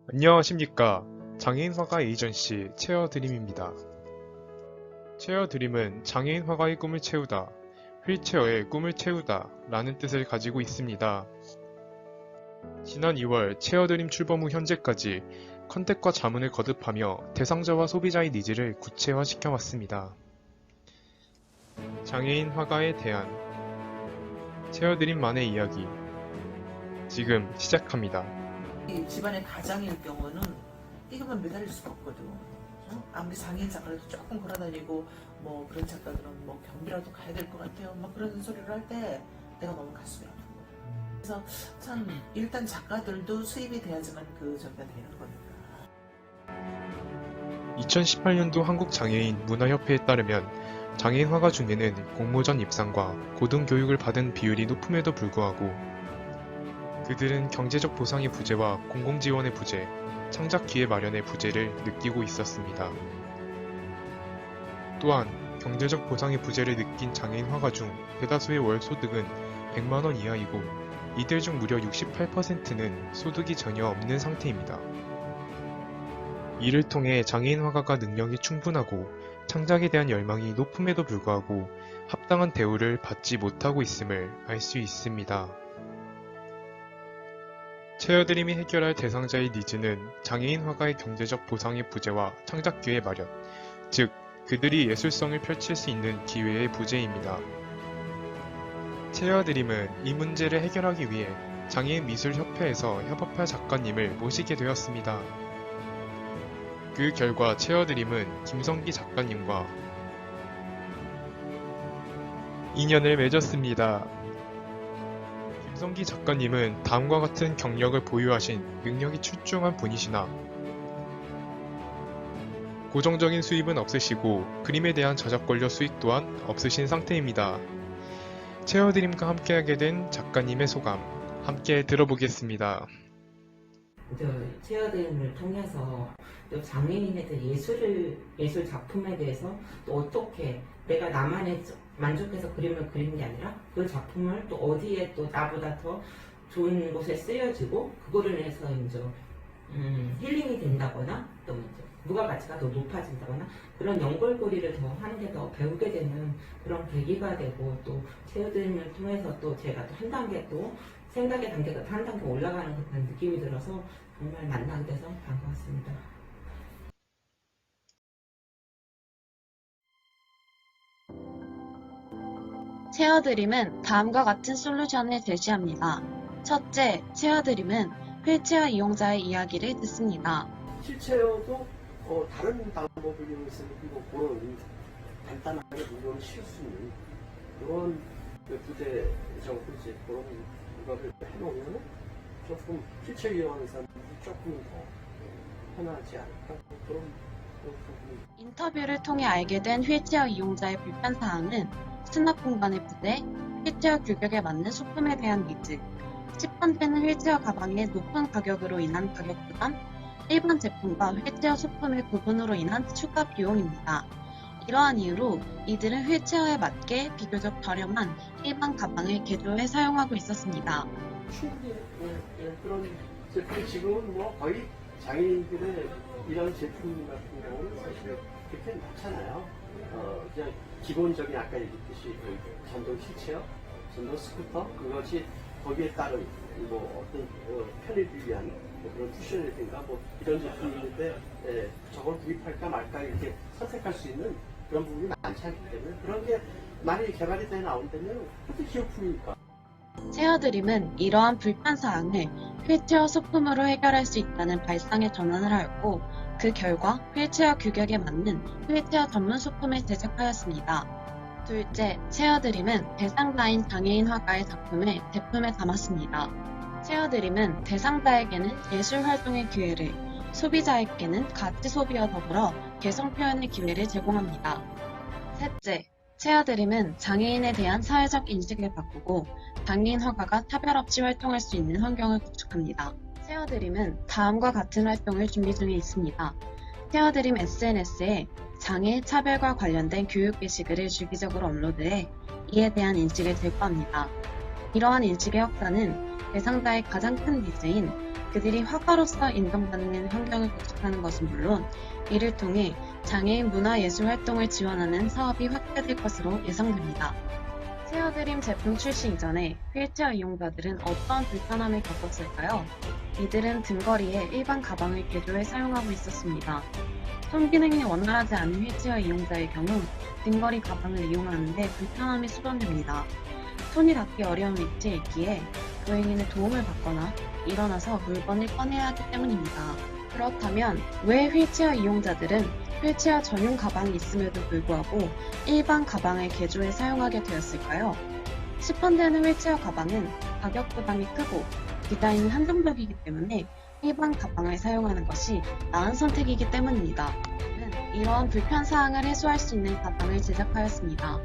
안녕하십니까. 장애인 화가 에이전시 체어드림입니다. 체어드림은 장애인 화가의 꿈을 채우다, 휠체어의 꿈을 채우다 라는 뜻을 가지고 있습니다. 지난 2월 체어드림 출범 후 현재까지 컨택과 자문을 거듭하며 대상자와 소비자의 니즈를 구체화시켜 왔습니다. 장애인 화가에 대한 체어드림만의 이야기 지금 시작합니다. 이 집안의 가장일 경우는 이것만 매달릴 수가 없거든. 아무리 장애인 작가라도 조금 걸어다니고 뭐 그런 작가들은 뭐 경비라도 가야 될 것 같아요. 막 그런 소리를 할 때 내가 너무 가슴이 아픈 거야. 그래서 참 일단 작가들도 수입이 돼야지만 저기가 되는 거니까. 2018년도 한국장애인 문화협회에 따르면 장애인 화가 중에는 공모전 입상과 고등교육을 받은 비율이 높음에도 불구하고 그들은 경제적 보상의 부재와 공공지원의 부재, 창작 기회 마련의 부재를 느끼고 있었습니다. 또한 경제적 보상의 부재를 느낀 장애인 화가 중 대다수의 월 소득은 100만원 이하이고 이들 중 무려 68%는 소득이 전혀 없는 상태입니다. 이를 통해 장애인 화가가 능력이 충분하고 창작에 대한 열망이 높음에도 불구하고 합당한 대우를 받지 못하고 있음을 알 수 있습니다. 체어드림이 해결할 대상자의 니즈는 장애인 화가의 경제적 보상의 부재와 창작 기회 마련, 즉 그들이 예술성을 펼칠 수 있는 기회의 부재입니다. 체어드림은 이 문제를 해결하기 위해 장애인 미술협회에서 협업할 작가님을 모시게 되었습니다. 그 결과 체어드림은 김성기 작가님과 인연을 맺었습니다. 김성기 작가님은 다음과 같은 경력을 보유하신 능력이 출중한 분이시나 고정적인 수입은 없으시고 그림에 대한 저작권료 수익 또한 없으신 상태입니다. 체어드림과 함께하게 된 작가님의 소감 함께 들어보겠습니다. 체어드림을 통해서 또 장애인에 대한 예술 작품에 대해서 또 어떻게 내가 나만의 만족해서 그림을 그리는 게 아니라 그 작품을 또 어디에 또 나보다 더 좋은 곳에 쓰여지고 그거를 해서 이제 힐링이 된다거나 또 이제 부가가치가 더 높아진다거나 그런 연결고리를 더 하는 게 더 배우게 되는 그런 계기가 되고 또 체어드림을 통해서 또 제가 또 한 단계 또 생각의 단계가 한 단계 올라가는 그런 느낌이 들어서 정말 만나게 돼서 반가웠습니다. 체어드림은 다음과 같은 솔루션을 제시합니다. 첫째, 체어드림은 휠체어 이용자의 이야기를 듣습니다. 휠체어도 다른 방법을 이용해서 그런 간단하게 물건을 실 수 있는 그런 부재적으로 이제 그런 거를 해놓으면 조금 휠체어 이용하는 사람들이 조금 더 편하지 않을까 그런 부분이. 인터뷰를 통해 알게 된 휠체어 이용자의 불편사항은 수납 공간의 부재, 휠체어 규격에 맞는 소품에 대한 니즈, 10번째는 휠체어 가방의 높은 가격으로 인한 가격 부담, 일반 제품과 휠체어 소품의 구분으로 인한 추가 비용입니다. 이러한 이유로 이들은 휠체어에 맞게 비교적 저렴한 일반 가방을 개조해 사용하고 있었습니다. 충분히 그런 제품이 지금은 뭐 거의 장애인들의 이런 제품 같은 경우는 사실 그렇게 많잖아요. 그냥 기본적인 아까 얘기했듯이 전동 휠체어, 전동 스쿠터 그것이 거기에 따른 뭐 어떤 편의를 위한 뭐 그런 쿠션이라든가 뭐 이런 제품이 있는데 저걸 구입할까 말까 이렇게 선택할 수 있는 그런 부분이 많지 않기 때문에 그런 게 많이 개발이 돼 나온다면 그것도 기업품이니까. 체어드림은 이러한 불편사항을 휠체어 소품으로 해결할 수 있다는 발상에 전환을 하였고 그 결과 휠체어 규격에 맞는 휠체어 전문 소품을 제작하였습니다. 둘째, 체어드림은 대상자인 장애인 화가의 작품을 제품에 담았습니다. 체어드림은 대상자에게는 예술 활동의 기회를, 소비자에게는 가치 소비와 더불어 개성 표현의 기회를 제공합니다. 셋째, 체어드림은 장애인에 대한 사회적 인식을 바꾸고 장애인 화가가 차별 없이 활동할 수 있는 환경을 구축합니다. 체어드림은 다음과 같은 활동을 준비 중에 있습니다. 체어드림 SNS에 장애, 차별과 관련된 교육 게시글을 주기적으로 업로드해 이에 대한 인식을 제고합니다. 이러한 인식의 확산은 대상자의 가장 큰 니즈인 그 그들이 화가로서 인정받는 환경을 구축하는 것은 물론 이를 통해 장애인 문화예술 활동을 지원하는 사업이 확대될 것으로 예상됩니다. 체어드림 제품 출시 이전에 휠체어 이용자들은 어떤 불편함을 겪었을까요? 이들은 등거리에 일반 가방을 개조해 사용하고 있었습니다. 손 기능이 원활하지 않은 휠체어 이용자의 경우 등거리 가방을 이용하는데 불편함이 수반됩니다. 손이 닿기 어려운 위치에 있기에 보행인의 도움을 받거나 일어나서 물건을 꺼내야 하기 때문입니다. 그렇다면 왜 휠체어 이용자들은 휠체어 전용 가방이 있음에도 불구하고 일반 가방을 개조해 사용하게 되었을까요? 시판되는 휠체어 가방은 가격 부담이 크고 디자인이 한정적이기 때문에 일반 가방을 사용하는 것이 나은 선택이기 때문입니다. 이러한 불편사항을 해소할 수 있는 가방을 제작하였습니다.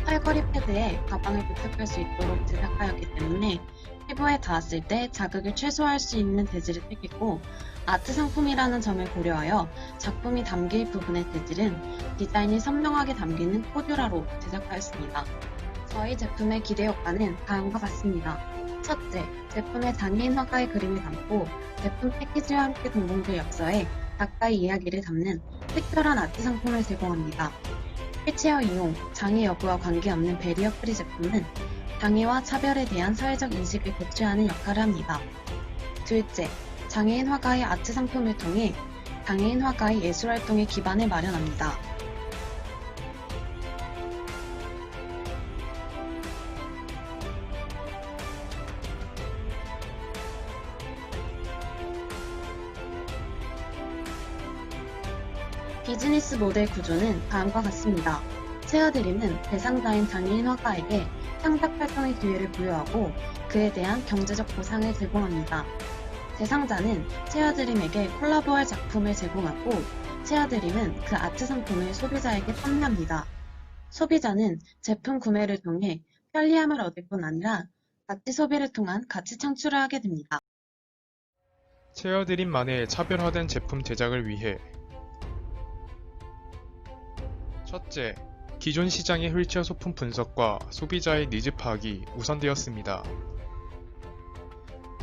팔걸이 패드에 가방을 부착할 수 있도록 제작하였기 때문에 피부에 닿았을 때 자극을 최소화할 수 있는 재질을 택했고 아트 상품이라는 점을 고려하여 작품이 담길 부분의 재질은 디자인이 선명하게 담기는 코듀라로 제작하였습니다. 저희 제품의 기대 효과는 다음과 같습니다. 첫째, 제품에 장애인 화가의 그림을 담고 제품 패키지와 함께 동봉될 엽서에 작가의 이야기를 담는 특별한 아트 상품을 제공합니다. 휠체어 이용, 장애 여부와 관계없는 베리어 프리 제품은 장애와 차별에 대한 사회적 인식을 고취하는 역할을 합니다. 둘째, 장애인 화가의 아트 상품을 통해 장애인 화가의 예술 활동의 기반을 마련합니다. 비즈니스 모델 구조는 다음과 같습니다. 체어드림은 대상자인 장애인 화가에게 창작 활동의 기회를 부여하고 그에 대한 경제적 보상을 제공합니다. 대상자는 체어드림에게 콜라보할 작품을 제공하고 체어드림은 그 아트 상품을 소비자에게 판매합니다. 소비자는 제품 구매를 통해 편리함을 얻을 뿐 아니라 가치 소비를 통한 가치 창출을 하게 됩니다. 체어드림만의 차별화된 제품 제작을 위해 첫째, 기존 시장의 휠체어 소품 분석과 소비자의 니즈 파악이 우선되었습니다.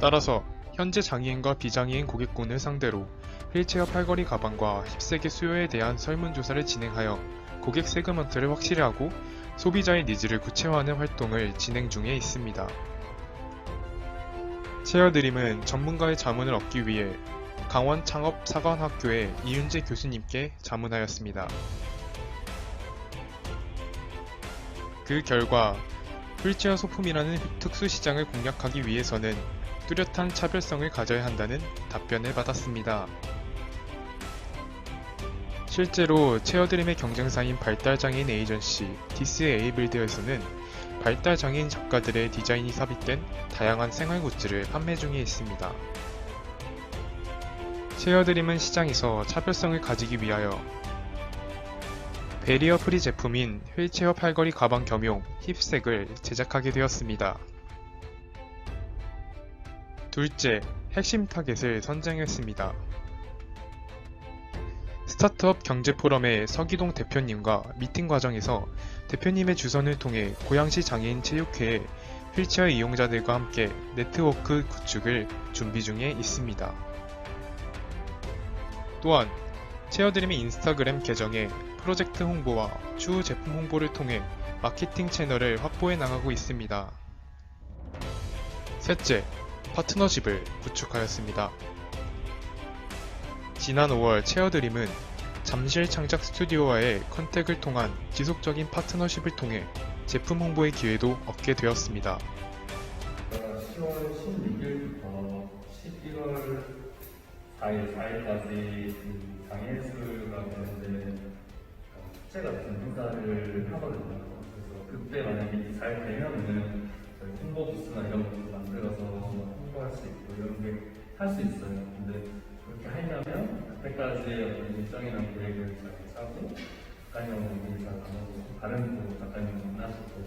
따라서 현재 장애인과 비장애인 고객군을 상대로 휠체어 팔걸이 가방과 힙색의 수요에 대한 설문조사를 진행하여 고객 세그먼트를 확실히 하고 소비자의 니즈를 구체화하는 활동을 진행 중에 있습니다. 체어드림은 전문가의 자문을 얻기 위해 강원 창업사관학교의 이윤재 교수님께 자문하였습니다. 그 결과 휠체어 소품이라는 특수 시장을 공략하기 위해서는 뚜렷한 차별성을 가져야 한다는 답변을 받았습니다. 실제로 체어드림의 경쟁사인 발달장애인 에이전시 디스에이블드에서는 발달장애인 작가들의 디자인이 삽입된 다양한 생활 굿즈를 판매 중에 있습니다. 체어드림은 시장에서 차별성을 가지기 위하여 베리어 프리 제품인 휠체어 팔걸이 가방 겸용 힙색을 제작하게 되었습니다. 둘째, 핵심 타겟을 선정했습니다. 스타트업 경제포럼의 서기동 대표님과 미팅 과정에서 대표님의 주선을 통해 고양시 장애인 체육회에 휠체어 이용자들과 함께 네트워크 구축을 준비 중에 있습니다. 또한 체어드림의 인스타그램 계정에 프로젝트 홍보와 추후 제품 홍보를 통해 마케팅 채널을 확보해 나가고 있습니다. 셋째, 파트너십을 구축하였습니다. 지난 5월 체어드림은 잠실 창작 스튜디오와의 컨택을 통한 지속적인 파트너십을 통해 제품 홍보의 기회도 얻게 되었습니다. 10월 16일부터 11월 4일까지 장애예술가 되는데 축제 같은 행사를 하거든요. 그래서 그때 만약에 잘 되면은 저희 홍보 부스나 이런 것도 만들어서 홍보할 수 있고 이런 게 할 수 있어요. 근데 그렇게 하려면 그때까지 어떤 일정이나 계획을 잘 짜고 작가님하고 잘 나누고 다른 작가님 만나시고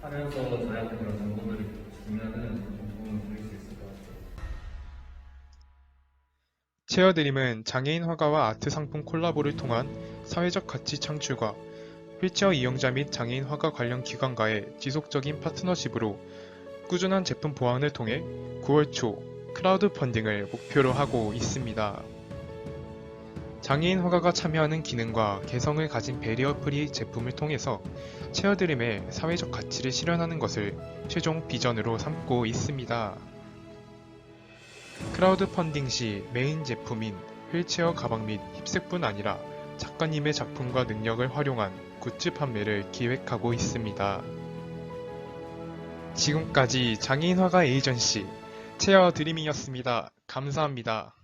하면서 저희한테 그런 정보들을 주면은 도움을 드릴 수 있을 것 같아요. 체어드림은 장애인 화가와 아트 상품 콜라보를 통한 사회적 가치 창출과 휠체어 이용자 및 장애인 화가 관련 기관과의 지속적인 파트너십으로 꾸준한 제품 보완을 통해 9월 초 크라우드 펀딩을 목표로 하고 있습니다. 장애인 화가가 참여하는 기능과 개성을 가진 베리어 프리 제품을 통해서 체어드림의 사회적 가치를 실현하는 것을 최종 비전으로 삼고 있습니다. 크라우드 펀딩 시 메인 제품인 휠체어 가방 및 힙색뿐 아니라 작가님의 작품과 능력을 활용한 굿즈 판매를 기획하고 있습니다. 지금까지 장애인 화가 에이전시 체어드림이었습니다. 감사합니다.